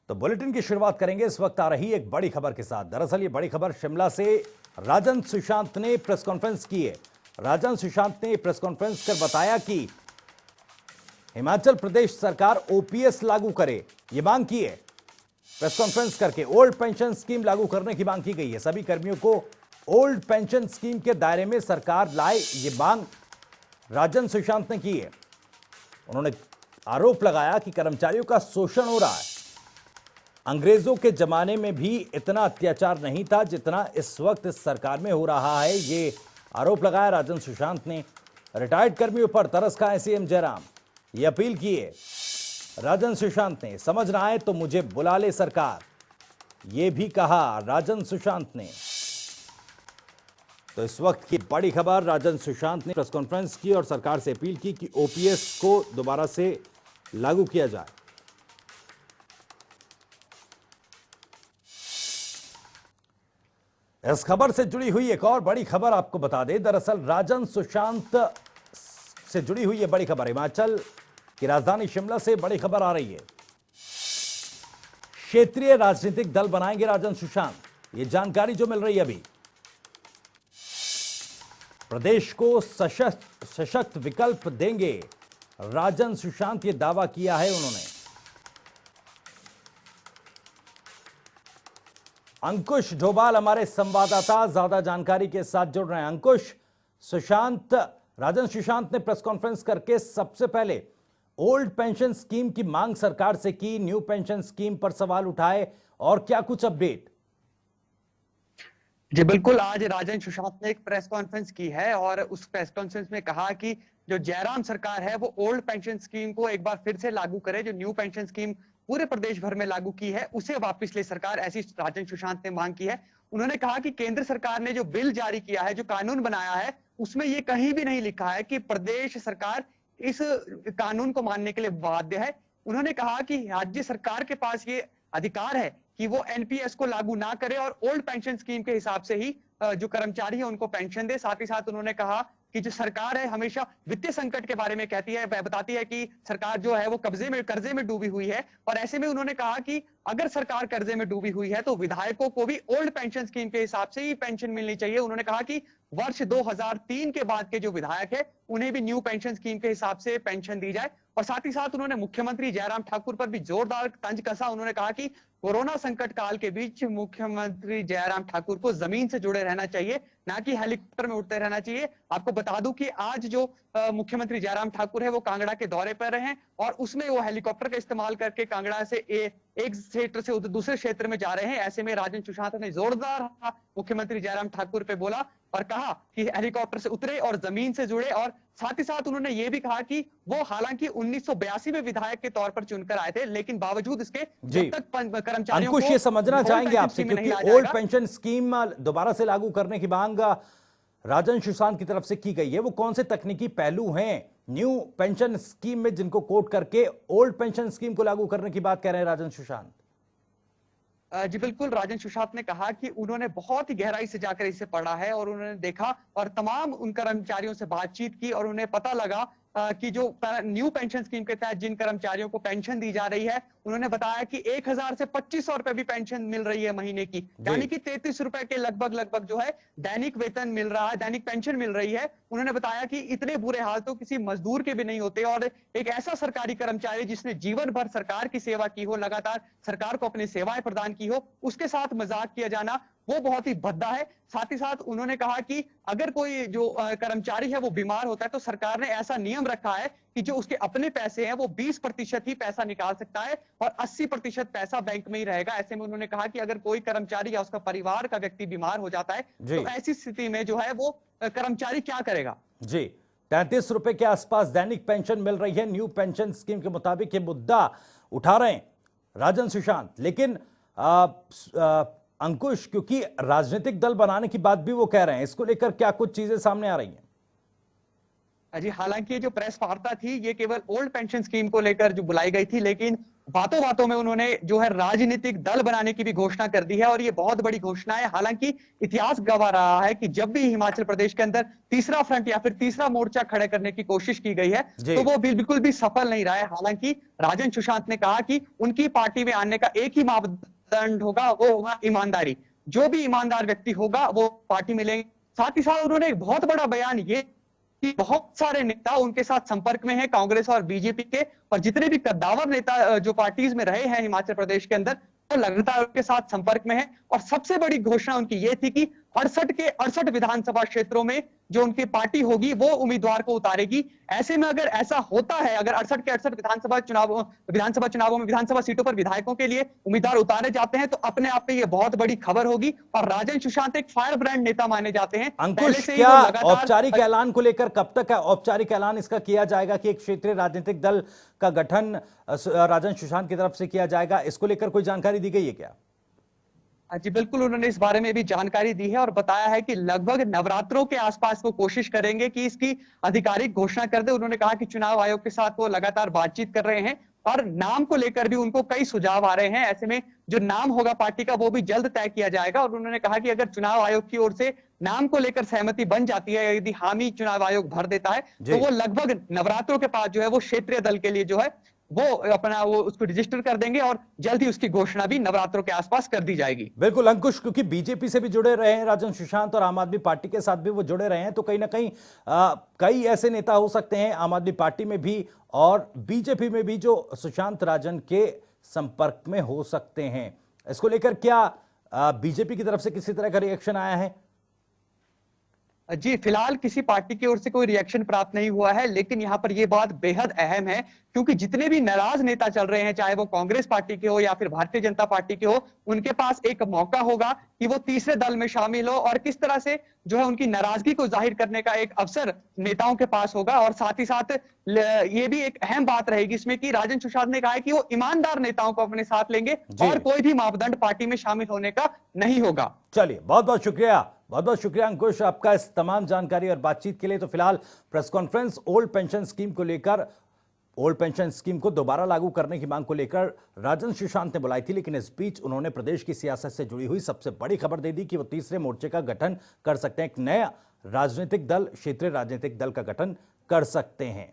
तो बुलेटिन की शुरुआत करेंगे इस वक्त आ रही एक बड़ी खबर के साथ। दरअसल ये बड़ी खबर शिमला से राजन सुशांत ने प्रेस कॉन्फ्रेंस की है। राजन सुशांत ने प्रेस कॉन्फ्रेंस कर बताया कि हिमाचल प्रदेश सरकार ओपीएस लागू करे, ये मांग की है। प्रेस कॉन्फ्रेंस करके ओल्ड पेंशन स्कीम लागू करने की मांग की गई है। सभी कर्मियों को ओल्ड पेंशन स्कीम के दायरे में सरकार लाए, ये मांग राजन सुशांत ने की है। उन्होंने आरोप लगाया कि कर्मचारियों का शोषण हो रहा है। अंग्रेजों के जमाने में भी इतना अत्याचार नहीं था जितना इस वक्त इस सरकार में हो रहा है, ये आरोप लगाया राजन सुशांत ने। रिटायर्ड कर्मियों पर तरस खाए सीएम जयराम, ये अपील की है राजन सुशांत ने। समझ ना आए तो मुझे बुला ले सरकार, ये भी कहा राजन सुशांत ने। तो इस वक्त की बड़ी खबर, राजन सुशांत ने प्रेस कॉन्फ्रेंस की और सरकार से अपील की कि ओपीएस को दोबारा से लागू किया जाए। इस खबर से जुड़ी हुई एक और बड़ी खबर आपको बता दें। दरअसल राजन सुशांत से जुड़ी हुई यह बड़ी खबर, हिमाचल की राजधानी शिमला से बड़ी खबर आ रही है। क्षेत्रीय राजनीतिक दल बनाएंगे राजन सुशांत, यह जानकारी जो मिल रही है अभी। प्रदेश को सशक्त विकल्प देंगे राजन सुशांत, यह दावा किया है उन्होंने। अंकुश ढोभाल हमारे संवाददाता ज्यादा जानकारी के साथ जुड़ रहे हैं। अंकुश, राजन सुशांत ने प्रेस कॉन्फ्रेंस करके सबसे पहले ओल्ड पेंशन स्कीम की मांग सरकार से की, न्यू पेंशन स्कीम पर सवाल उठाए, और क्या कुछ अपडेट? जी बिल्कुल, आज राजन सुशांत ने एक प्रेस कॉन्फ्रेंस की है और उस प्रेस कॉन्फ्रेंस में कहा कि जो जयराम सरकार है वो ओल्ड पेंशन स्कीम को एक बार फिर से लागू करे। जो न्यू पेंशन स्कीम पूरे प्रदेश भर में लागू की है उसे वापस ले सरकार, ऐसी राजन सुशांत ने मांग की है। उन्होंने कहा कि केंद्र सरकार ने जो बिल जारी किया है, जो कानून बनाया है, उसमें ये कहीं भी नहीं लिखा है कि प्रदेश सरकार इस कानून को मानने के लिए बाध्य है। उन्होंने कहा कि राज्य सरकार के पास ये अधिकार है कि वो एनपीएस को लागू ना करे और ओल्ड पेंशन स्कीम के हिसाब से ही जो कर्मचारी है उनको पेंशन दे। साथ ही साथ उन्होंने कहा कि जो सरकार है हमेशा वित्तीय संकट के बारे में कहती है, बताती है कि सरकार जो है वो कर्जे में डूबी हुई है, और ऐसे में उन्होंने कहा कि अगर सरकार कर्जे में डूबी हुई है तो विधायकों को भी ओल्ड पेंशन स्कीम के हिसाब से ही पेंशन मिलनी चाहिए। उन्होंने कहा कि वर्ष 2003 के बाद के जो विधायक है उन्हें भी न्यू पेंशन स्कीम के हिसाब से पेंशन दी जाए। और साथ ही साथ उन्होंने मुख्यमंत्री जयराम ठाकुर पर भी जोरदार तंज कसा। उन्होंने कहा कि कोरोना संकट काल के बीच मुख्यमंत्री जयराम ठाकुर को जमीन से जुड़े रहना चाहिए, ना कि हेलीकॉप्टर में उड़ते रहना चाहिए। आपको बता दूं कि आज जो मुख्यमंत्री जयराम ठाकुर है वो कांगड़ा के दौरे पर रहे हैं और उसमें वो हेलीकॉप्टर का इस्तेमाल करके कांगड़ा से एक क्षेत्र से दूसरे क्षेत्र में जा रहे हैं। ऐसे में राजन सुशांत ने जोरदार मुख्यमंत्री जयराम ठाकुर पे बोला और कहा कि हेलीकॉप्टर से उतरे और जमीन से जुड़े। और साथ ही साथ उन्होंने ये भी कहा कि वो हालांकि 1982 में विधायक के तौर पर चुनकर आए थे, लेकिन बावजूद इसके जब तक कर्मचारियों को ये समझना चाहेंगे आपसे, क्योंकि ओल्ड पेंशन स्कीम दोबारा से लागू करने की मांग राजन सुशांत की तरफ से की गई है, वो कौन से तकनीकी पहलू हैं न्यू पेंशन स्कीम में जिनको कोट करके ओल्ड पेंशन स्कीम को लागू करने की बात कह रहे हैं राजन सुशांत? जी बिल्कुल, राजन सुशांत ने कहा कि उन्होंने बहुत ही गहराई से जाकर इसे पढ़ा है और उन्होंने देखा और तमाम उन कर्मचारियों से बातचीत की और उन्हें पता लगा कि जो न्यू पेंशन स्कीम के तहत जिन कर्मचारियों को पेंशन दी जा रही है, उन्होंने बताया कि 1000 से 2500 रुपए भी पेंशन मिल रही है महीने की, यानी कि 33 रुपए के लगभग जो है दैनिक वेतन मिल रहा है, दैनिक पेंशन मिल रही है। उन्होंने बताया कि इतने बुरे हाल तो किसी मजदूर के भी नहीं होते, और एक ऐसा सरकारी कर्मचारी जिसने जीवन भर सरकार की सेवा की हो, लगातार सरकार को अपनी सेवाएं प्रदान की हो, उसके साथ मजाक किया जाना वो बहुत ही भद्दा है। साथ ही साथ उन्होंने कहा कि अगर कोई जो कर्मचारी है वो बीमार होता है तो सरकार ने ऐसा नियम रखा है कि जो उसके अपने पैसे हैं वो 20% ही पैसा निकाल सकता है और 80% पैसा बैंक में ही रहेगा। ऐसे में उन्होंने कहा कि अगर कोई कर्मचारी या उसका परिवार का व्यक्ति बीमार हो जाता है तो ऐसी स्थिति में जो है वो कर्मचारी क्या करेगा? जी, 33 रुपए के आसपास दैनिक पेंशन मिल रही है न्यू पेंशन स्कीम के मुताबिक, ये मुद्दा उठा रहे हैं राजन सुशांत। लेकिन अंकुश, क्योंकि राजनीतिक दल बनाने की बात भी वो कह रहे हैं, इसको लेकर क्या कुछ चीजें सामने आ रही हैं? जी, हालांकि जो प्रेस वार्ता थी ये केवल ओल्ड पेंशन स्कीम को लेकर जो बुलाई गई थी, लेकिन बातों बातों में उन्होंने जो है राजनीतिक दल बनाने की भी घोषणा कर दी है, और ये बहुत बड़ी घोषणा है। हालांकि इतिहास गवाह रहा है कि जब भी हिमाचल प्रदेश के अंदर तीसरा फ्रंट या फिर तीसरा मोर्चा खड़े करने की कोशिश की गई है, जी। तो वो बिल्कुल भी सफल नहीं रहा है। हालांकि राजन सुशांत ने कहा कि उनकी पार्टी में आने का एक ही मापदंड होगा, वो होगा ईमानदारी। जो भी ईमानदार व्यक्ति होगा वो पार्टी में लेंगे। साथ ही साथ उन्होंने एक बहुत बड़ा बयान ये कि बहुत सारे नेता उनके साथ संपर्क में हैं, कांग्रेस और बीजेपी के, और जितने भी कद्दावर नेता जो पार्टीज में रहे हैं हिमाचल प्रदेश के अंदर, वो लगातार उनके साथ संपर्क में है। और सबसे बड़ी घोषणा उनकी ये थी कि 68 विधानसभा क्षेत्रों में जो उनकी पार्टी होगी वो उम्मीदवार को उतारेगी। ऐसे में अगर ऐसा होता है, अगर 68 विधानसभा चुनावों में विधानसभा सीटों पर विधायकों के लिए उम्मीदवार उतारे जाते हैं, तो अपने आप में ये बहुत बड़ी खबर होगी। और राजन सुशांत एक फायर ब्रांड नेता माने जाते हैं। अंकुश, पहले से ही क्या वो लगातार औपचारिक ऐलान को लेकर कब तक है औपचारिक ऐलान इसका किया जाएगा कि एक क्षेत्रीय राजनीतिक दल का गठन राजन सुशांत की तरफ से किया जाएगा? इसको लेकर कोई जानकारी दी गई है क्या? जी बिल्कुल, उन्होंने इस बारे में भी जानकारी दी है और बताया है कि लगभग नवरात्रों के आसपास वो कोशिश करेंगे कि इसकी आधिकारिक घोषणा कर दे। उन्होंने कहा कि चुनाव आयोग के साथ वो लगातार बातचीत कर रहे हैं और नाम को लेकर भी उनको कई सुझाव आ रहे हैं। ऐसे में जो नाम होगा पार्टी का वो भी जल्द तय किया जाएगा। और उन्होंने कहा कि अगर चुनाव आयोग की ओर से नाम को लेकर सहमति बन जाती है, यदि हामी चुनाव आयोग भर देता है, तो वो लगभग नवरात्रों के पास जो है वो क्षेत्रीय दल के लिए जो है वो वो उसको रजिस्टर कर देंगे और जल्द ही उसकी घोषणा भी नवरात्रों के आसपास कर दी जाएगी। बिल्कुल अंकुश, क्योंकि बीजेपी से भी जुड़े रहे हैं राजन सुशांत और आम आदमी पार्टी के साथ भी वो जुड़े रहे हैं, तो कहीं ना कहीं कई ऐसे नेता हो सकते हैं आम आदमी पार्टी में भी और बीजेपी में भी जो सुशांत राजन के संपर्क में हो सकते हैं। इसको लेकर क्या बीजेपी की तरफ से किसी तरह का रिएक्शन आया है? जी फिलहाल किसी पार्टी की ओर से कोई रिएक्शन प्राप्त नहीं हुआ है, लेकिन यहाँ पर यह बात बेहद अहम है क्योंकि जितने भी नाराज नेता चल रहे हैं, चाहे वो कांग्रेस पार्टी के हो या फिर भारतीय जनता पार्टी के हो, उनके पास एक मौका होगा कि वो तीसरे दल में शामिल हो और किस तरह से जो है उनकी नाराजगी को जाहिर करने का एक अवसर नेताओं के पास होगा। और साथ ही साथ ये भी एक अहम बात रहेगी इसमें कि राजन सुशांत ने कहा है कि वो ईमानदार नेताओं को अपने साथ लेंगे और कोई भी मापदंड पार्टी में शामिल होने का नहीं होगा। चलिए, बहुत बहुत शुक्रिया अंकुश आपका इस तमाम जानकारी और बातचीत के लिए। तो फिलहाल press conference old pension scheme को लेकर, ओल्ड पेंशन स्कीम को दोबारा लागू करने की मांग को लेकर राजन सुशांत ने बुलाई थी, लेकिन इस बीच उन्होंने प्रदेश की सियासत से जुड़ी हुई सबसे बड़ी खबर दे दी कि वो तीसरे मोर्चे का गठन कर सकते हैं, एक नया राजनीतिक दल, क्षेत्रीय राजनीतिक दल का गठन कर सकते हैं।